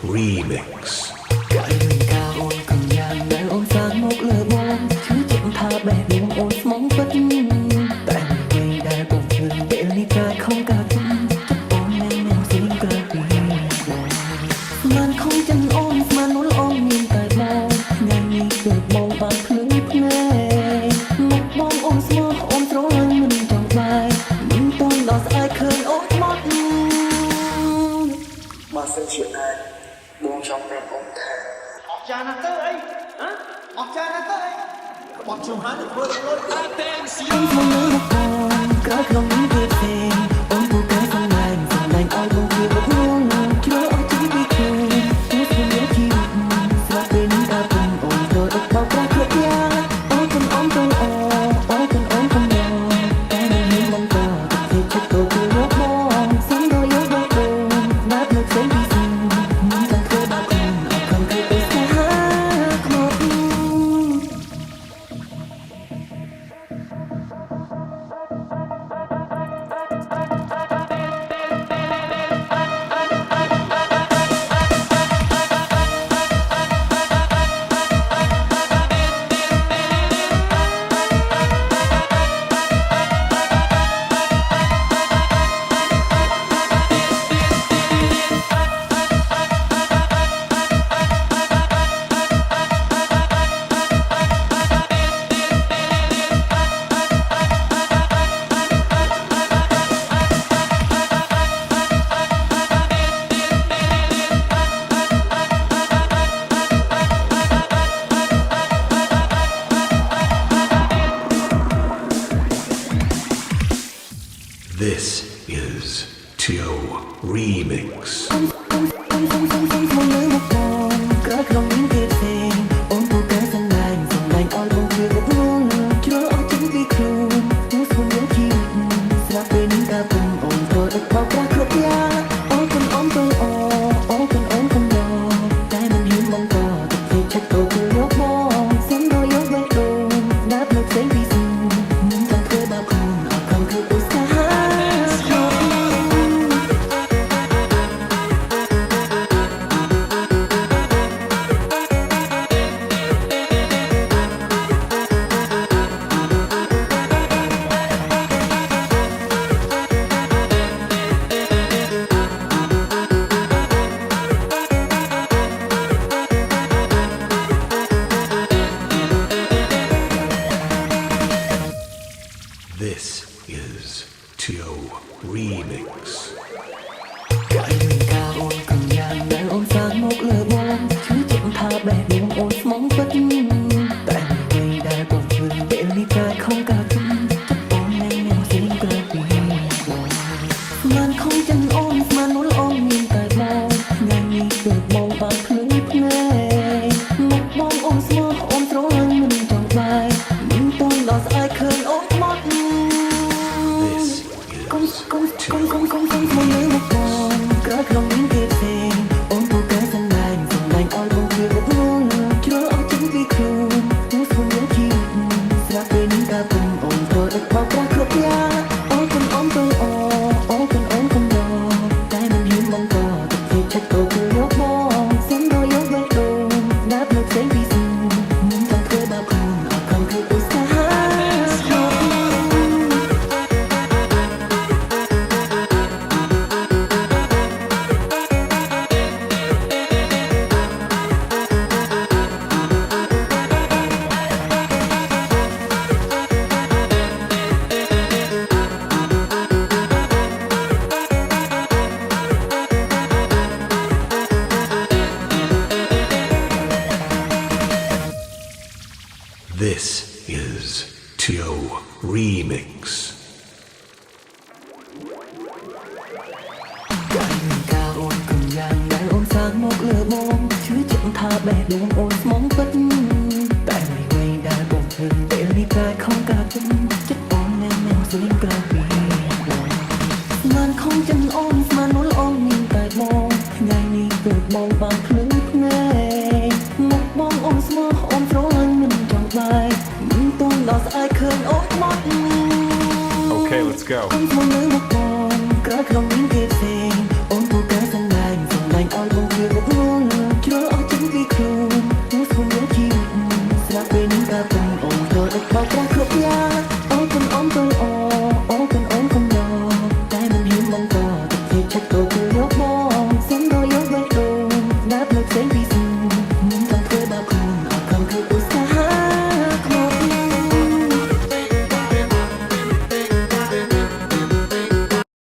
Remix កាយនឹងការអូនកំយ៉ាងដែលអូនសាងមកលើបងឈឺចិត្តថាបែបនេះអូនស្មងពិតតែអ្វីដែលបងជឿពេលនេះកាយខំកាត់ចិត្តអូនមិនស្រីក្រៅពីបងមិនខំចិនអូនស្មាននោះអូនមានតែបងថ្ងៃនេះគឺបងបានភ្លឺភ្នែកមកបងអូនស្មោះអូនស្រឡាញ់មិនចង់បែកមិនតន់ដល់ស្អែកឃើញអូនមកបើសិនជាអាចបងចង់ប្រាប់អូនថាអស់ចាណាស់ទៅអីហ៎អស់ចាណាស់ទៅអីក្បត់ជំហានធ្វើលុយតាតែងសៀងមកលើមកបងក្រោយក្នុងនេះវាផ្សេងអូនពូកែសំឡាញ់ឲ្យបងជឿមកខ្លួនជ្រើអស់ជីវិតខ្លួនអូនស្គាល់ជីវិតស្រាប់ពេលនេះដល់ពេលអូនត្រូវដឹកបោកប្រាស់គ្រប់យ៉ាងអូនមិនអូនទៅអូអូនអូនកំឡងតែមិនមានមិនក៏ទៅចិត្តទៅគឺរកបងសុំដល់យកបងអូនណាត់នៅផ្សេងពីស្ងមិនចង់ធ្វើបាបខ្លួនអត់ខំធ្វើទៅស្នេហាក្នុង This is Tio Remix ក្រោយក្នុងនេះវាផ្សេងអូនពូកែសំឡាញ់ឲ្យបងជឿមកខ្លួនជ្រើអស់ជីវិតខ្លួនអូនស្គាល់ជីវិតស្រាប់ពេលនេះដល់ពេលអូនត្រូវដឹកបោកប្រាស់គ្រប់យ៉ាងអូនអូនទៅអូអូនកំឡងតែមិនហ៊ានបងក៏ទៅចិត្តទៅគឺរកបងសុំដល់យកវិញដូនណាត់នៅផ្សេងពីស្ងមិនចង់ធ្វើបាបខ្លួនអត់ខំធ្វើឧស្សាហ៍ This is Tio Remix កាយនឹងការអូនកំយ៉ាងដែលអូនសាងមកលើបងឈឺចិត្តថាបែបនេះអូនស្មងពិតតែអ្វីដែលបងជឿពេលនេះកាយខំកាត់ចិត្តអូនមិនស្រីក្រៅពីបងមិនខំចិនអូនស្មាននោះអូនមានតែបងថ្ងៃនេះគឺបងបានភ្លឺភ្នែកមកបងអូនស្មោះអូនស្រឡាញ់មិនចង់បែកមិនតន់ដល់ស្អែកឃើញអូនមក This is កុំមកលើមកបងក្រោយក្នុងនេះវាផ្សេងអូនពូកែសំឡាញ់ឲ្យបងជឿមកខ្លួនជ្រើអស់ជីវិតខ្លួនអូនស្គាល់ជីវិតស្រាប់ពេលនេះដល់ពេលអូនត្រូវដឹកបោកប្រាស់គ្រប់យ៉ាងអូនអូនទៅអូអូនកំឡងតែមិនហ៊ានបងក៏ទៅចិត្តទៅគឺរកបងសុំដល់យកវិញដូនណាត់នៅផ្សេងពីស្ងមិនចង់ធ្វើបាបខ្លួនអត់ខំធ្វើឧស្សាហ៍ This is Tio Remix កាយនឹងការអូនកំយ៉ាងដែលអូនសាងមកលើបងឈឺចិត្តថាបែបនេះអូនស្មងពិតតែអ្វីដែលបងជឿពេលនេះកាយខំកាត់ចិត្តអូនមិនស្រីក្រៅពីបងមិនខំចិនអូនស្មាននោះអូនមានតែបងថ្ងៃនេះគឺបងបានភ្លឺភ្នែកមកបងអូនស្មោះអូនស្រឡាញ់មិនចង់បែកមិនតន់ដល់ស្អែកឃើញអូនមក Okay, let's go. អូនមកលើមកបងក្រោយក្នុងនេះវាផ្សេងអូនពូកែសំឡាញ់ឲ្យបងជឿមកខ្លួន บอกรักครบยาโอ้คนอ้อมตัวอ่อโอ้คนอ้อมคนยอแต่มันหิวมันก็ติดชัดก็คือยกมองเสียงรอยยกไว้ตรงนับเลิกเสียงที่สูงมึงทำเพื่อบาคุณเอาคำคือ